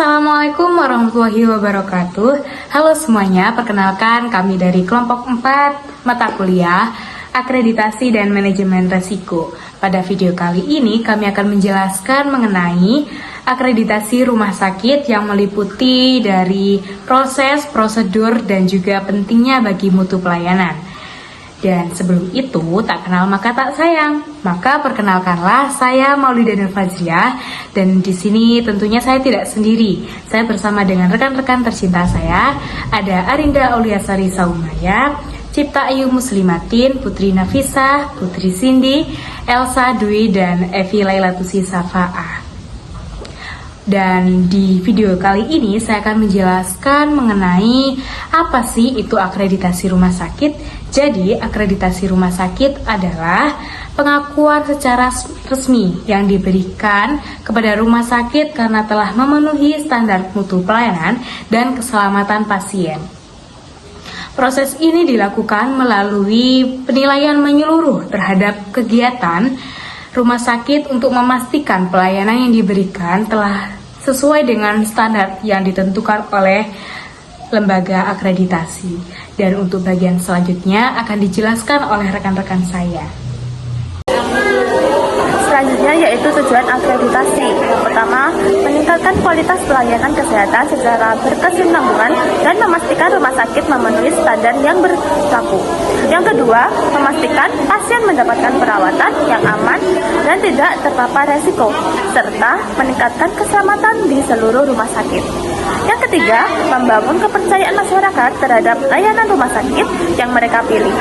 Assalamualaikum warahmatullahi wabarakatuh. Halo semuanya, perkenalkan kami dari kelompok 4 mata kuliah Akreditasi dan Manajemen Resiko. Pada video kali ini kami akan menjelaskan mengenai akreditasi rumah sakit yang meliputi dari proses, prosedur, dan juga pentingnya bagi mutu pelayanan. Dan sebelum itu, tak kenal maka tak sayang. Maka perkenalkanlah, saya Maulida Nur Fazriah, dan di sini tentunya saya tidak sendiri. Saya bersama dengan rekan-rekan tercinta saya, ada Arinda Auliasari Saumaya, Cipta Ayu Muslimatin, Putri Nafisah, Putri Cindy, Elsa Dwi, dan Evi Lailatusi Safa'ah. Dan di video kali ini saya akan menjelaskan mengenai apa sih itu akreditasi rumah sakit. Jadi, akreditasi rumah sakit adalah pengakuan secara resmi yang diberikan kepada rumah sakit karena telah memenuhi standar mutu pelayanan dan keselamatan pasien. Proses ini dilakukan melalui penilaian menyeluruh terhadap kegiatan rumah sakit untuk memastikan pelayanan yang diberikan telah sesuai dengan standar yang ditentukan oleh lembaga akreditasi. Dan untuk bagian selanjutnya akan dijelaskan oleh rekan-rekan saya. Selanjutnya yaitu tujuan akreditasi. Yang pertama, meningkatkan kualitas pelayanan kesehatan secara berkesinambungan dan memastikan rumah sakit memenuhi standar yang berlaku. Yang kedua, memastikan pasien mendapatkan perawatan yang aman dan tidak terpapar resiko, serta meningkatkan keselamatan di seluruh rumah sakit. Yang ketiga, membangun kepercayaan masyarakat terhadap layanan rumah sakit yang mereka pilih.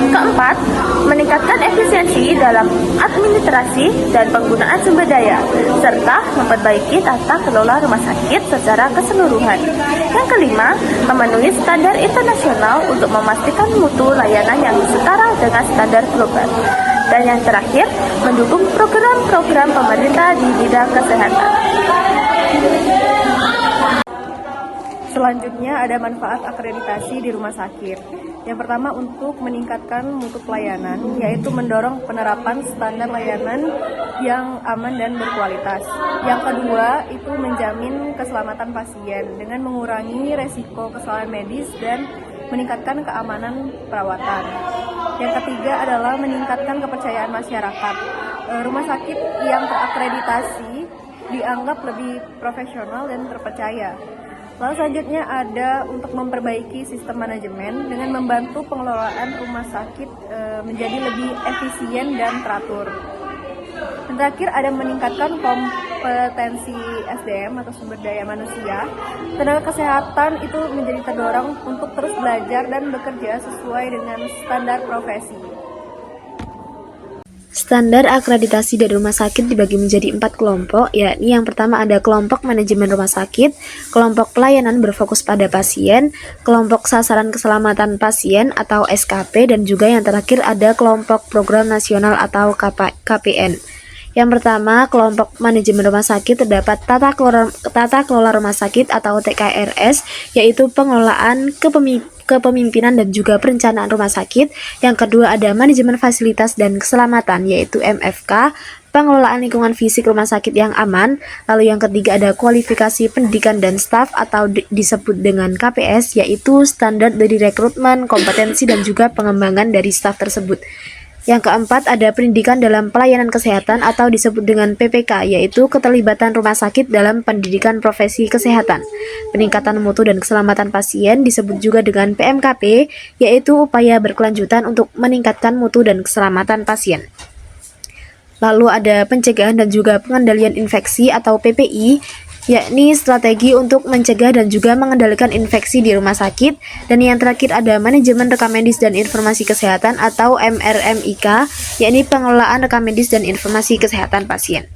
Keempat, meningkatkan efisiensi dalam administrasi dan penggunaan sumber daya, serta memperbaiki tata kelola rumah sakit secara keseluruhan. Yang kelima, memenuhi standar internasional untuk memastikan mutu layanan yang setara dengan standar global. Dan yang terakhir, mendukung program-program pemerintah di bidang kesehatan. Selanjutnya ada manfaat akreditasi di rumah sakit. Yang pertama, untuk meningkatkan mutu pelayanan, yaitu mendorong penerapan standar layanan yang aman dan berkualitas. Yang kedua, itu menjamin keselamatan pasien dengan mengurangi resiko kesalahan medis dan meningkatkan keamanan perawatan. Yang ketiga adalah meningkatkan kepercayaan masyarakat. Rumah sakit yang terakreditasi dianggap lebih profesional dan terpercaya. Lalu selanjutnya ada untuk memperbaiki sistem manajemen dengan membantu pengelolaan rumah sakit menjadi lebih efisien dan teratur. Dan terakhir ada meningkatkan kompetensi SDM atau sumber daya manusia. Tenaga kesehatan itu menjadi terdorong untuk terus belajar dan bekerja sesuai dengan standar profesi. Standar akreditasi dari rumah sakit dibagi menjadi 4 kelompok, yakni yang pertama ada kelompok manajemen rumah sakit, kelompok pelayanan berfokus pada pasien, kelompok sasaran keselamatan pasien atau SKP, dan juga yang terakhir ada kelompok program nasional atau KPN. Yang pertama, kelompok manajemen rumah sakit terdapat tata kelola rumah sakit atau TKRS, yaitu pengelolaan kepemimpinan dan juga perencanaan rumah sakit. Yang kedua ada manajemen fasilitas dan keselamatan, yaitu MFK, pengelolaan lingkungan fisik rumah sakit yang aman. Lalu yang ketiga ada kualifikasi pendidikan dan staf atau disebut dengan KPS, yaitu standar dari rekrutmen, kompetensi dan juga pengembangan dari staf tersebut. Yang keempat ada pendidikan dalam pelayanan kesehatan atau disebut dengan PPK, yaitu keterlibatan rumah sakit dalam pendidikan profesi kesehatan. Peningkatan mutu dan keselamatan pasien disebut juga dengan PMKP, yaitu upaya berkelanjutan untuk meningkatkan mutu dan keselamatan pasien. Lalu ada pencegahan dan juga pengendalian infeksi atau PPI, yakni strategi untuk mencegah dan juga mengendalikan infeksi di rumah sakit. Dan yang terakhir ada manajemen rekam medis dan informasi kesehatan atau MRMIK, yakni pengelolaan rekam medis dan informasi kesehatan pasien.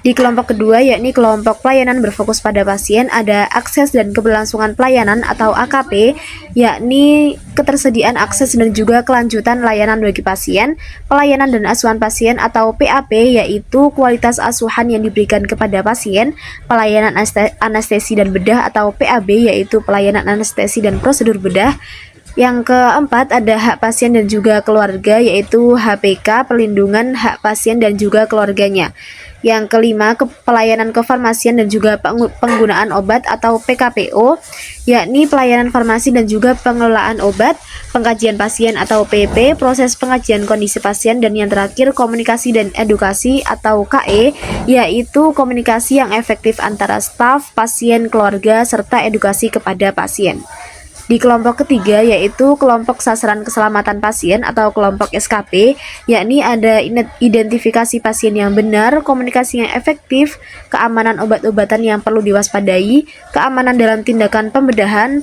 Di kelompok kedua, yakni kelompok pelayanan berfokus pada pasien, ada akses dan keberlangsungan pelayanan atau AKP, yakni ketersediaan akses dan juga kelanjutan layanan bagi pasien, pelayanan dan asuhan pasien atau PAP, yaitu kualitas asuhan yang diberikan kepada pasien, pelayanan anestesi dan bedah atau PAB, yaitu pelayanan anestesi dan prosedur bedah, Yang keempat ada hak pasien dan juga keluarga, yaitu HPK, perlindungan hak pasien dan juga keluarganya. Yang kelima, pelayanan kefarmasian dan juga penggunaan obat atau PKPO, yakni pelayanan farmasi dan juga pengelolaan obat, pengkajian pasien atau PP, proses pengajian kondisi pasien, dan yang terakhir komunikasi dan edukasi atau KE, yaitu komunikasi yang efektif antara staf, pasien, keluarga, serta edukasi kepada pasien. Di kelompok ketiga yaitu kelompok sasaran keselamatan pasien atau kelompok SKP, yakni ada identifikasi pasien yang benar, komunikasi yang efektif, keamanan obat-obatan yang perlu diwaspadai, keamanan dalam tindakan pembedahan,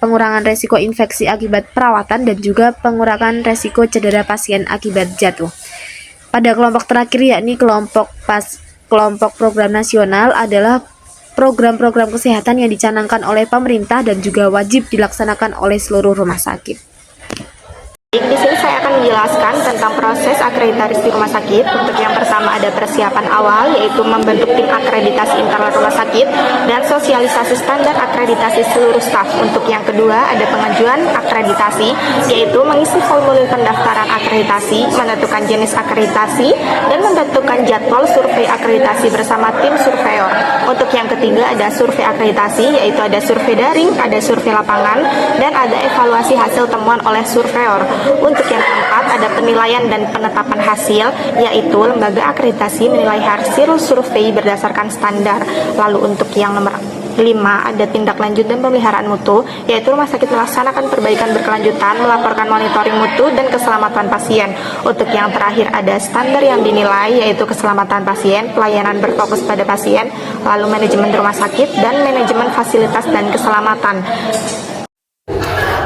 pengurangan resiko infeksi akibat perawatan, dan juga pengurangan resiko cedera pasien akibat jatuh. Pada kelompok terakhir yakni kelompok program nasional adalah program-program kesehatan yang dicanangkan oleh pemerintah dan juga wajib dilaksanakan oleh seluruh rumah sakit. Di sini saya akan menjelaskan tentang proses akreditasi di rumah sakit. Untuk yang pertama ada persiapan awal, yaitu membentuk tim akreditasi internal rumah sakit dan sosialisasi standar akreditasi seluruh staf. Untuk yang kedua ada pengajuan akreditasi, yaitu mengisi formulir pendaftaran akreditasi, menentukan jenis akreditasi, dan menentukan jadwal survei akreditasi bersama tim surveyor. Untuk yang ketiga ada survei akreditasi, yaitu ada survei daring, ada survei lapangan, dan ada evaluasi hasil temuan oleh surveyor. Untuk yang keempat ada penilaian dan penetapan hasil, yaitu lembaga akreditasi menilai hasil survei berdasarkan standar. Lalu untuk yang nomor 5 ada tindak lanjut dan pemeliharaan mutu, yaitu rumah sakit melaksanakan perbaikan berkelanjutan, melaporkan monitoring mutu dan keselamatan pasien. Untuk yang terakhir ada standar yang dinilai, yaitu keselamatan pasien, pelayanan berfokus pada pasien, lalu manajemen rumah sakit dan manajemen fasilitas dan keselamatan.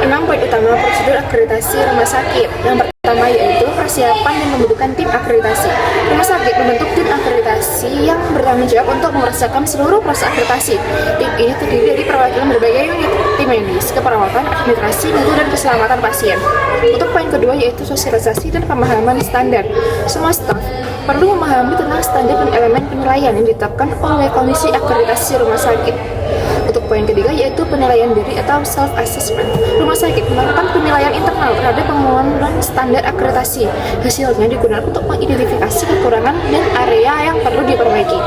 6 poin utama prosedur akreditasi rumah sakit. Yang pertama yaitu persiapan dan pembentukan tim akreditasi. Rumah sakit membentuk tim akreditasi yang bertanggung jawab untuk mempersiapkan seluruh proses akreditasi. Tim ini terdiri dari perwakilan berbagai unit, tim medis, keperawatan, administrasi, mutu, dan keselamatan pasien. Untuk poin kedua yaitu sosialisasi dan pemahaman standar. Semua staf perlu memahami tentang standar dan elemen penilaian yang ditetapkan oleh Komisi Akreditasi Rumah Sakit. Untuk poin ketiga yaitu penilaian diri atau self-assessment. Rumah sakit melakukan penilaian internal terhadap pengenalan standar akreditasi. Hasilnya digunakan untuk mengidentifikasi kekurangan dan area yang perlu diperbaiki.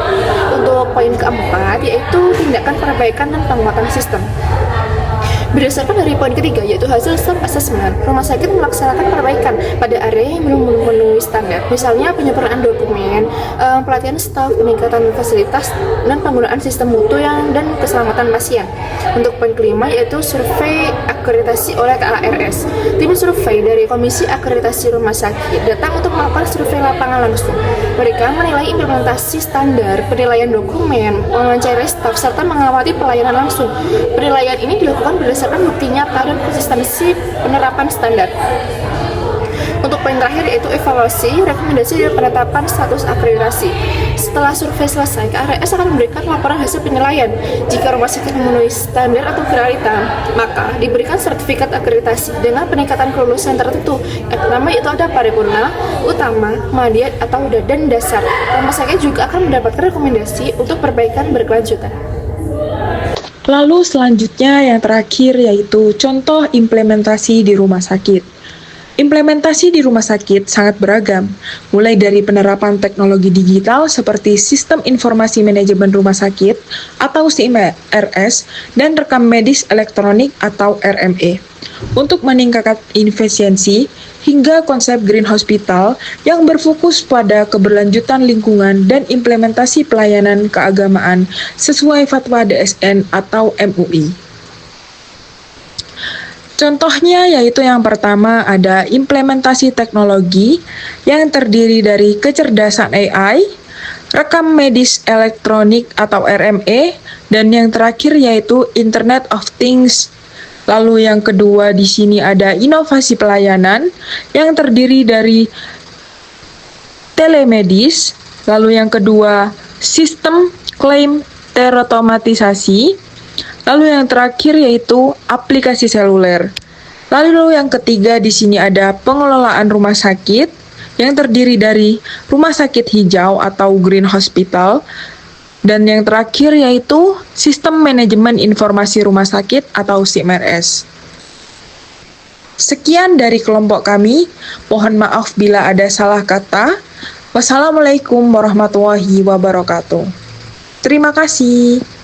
Untuk poin keempat yaitu tindakan perbaikan dan penguatan sistem. Berdasarkan dari poin ketiga yaitu hasil self-assessment, rumah sakit melaksanakan perbaikan pada area yang belum memenuhi standar, misalnya penyempurnaan dokumen, pelatihan staf, peningkatan fasilitas, dan penggunaan sistem mutu dan keselamatan pasien. Untuk poin kelima yaitu survei akreditasi oleh KARS. Tim survei dari Komisi Akreditasi Rumah Sakit datang untuk melakukan survei lapangan langsung. Mereka menilai implementasi standar, penilaian dokumen, mewawancarai staf, serta mengawasi pelayanan langsung. Penilaian ini dilakukan berdasarkan bukti nyata dan konsistensi penerapan standar. Untuk poin terakhir yaitu evaluasi, rekomendasi, dan penetapan status akreditasi. Setelah survei selesai, KARS akan memberikan laporan hasil penilaian. Jika rumah sakit memenuhi standar atau kriteria, maka diberikan sertifikat akreditasi dengan peningkatan kelulusan tertentu. Yang pertama itu ada paripurna, utama, madya, atau dan dasar. Rumah sakit juga akan mendapatkan rekomendasi untuk perbaikan berkelanjutan. Lalu selanjutnya yang terakhir yaitu contoh implementasi di rumah sakit. Implementasi di rumah sakit sangat beragam, mulai dari penerapan teknologi digital seperti Sistem Informasi Manajemen Rumah Sakit atau SIMRS dan rekam medis elektronik atau RME. Untuk meningkatkan efisiensi hingga konsep Green Hospital yang berfokus pada keberlanjutan lingkungan dan implementasi pelayanan keagamaan sesuai fatwa DSN atau MUI. Contohnya yaitu yang pertama ada implementasi teknologi yang terdiri dari kecerdasan AI, rekam medis elektronik atau RME, dan yang terakhir yaitu Internet of Things. Lalu yang kedua di sini ada inovasi pelayanan yang terdiri dari telemedis. Lalu yang kedua sistem klaim terotomatisasi. Lalu yang terakhir yaitu aplikasi seluler. Lalu yang ketiga di sini ada pengelolaan rumah sakit yang terdiri dari rumah sakit hijau atau Green Hospital. Dan yang terakhir yaitu sistem manajemen informasi rumah sakit atau SIMRS. Sekian dari kelompok kami. Mohon maaf bila ada salah kata. Wassalamualaikum warahmatullahi wabarakatuh. Terima kasih.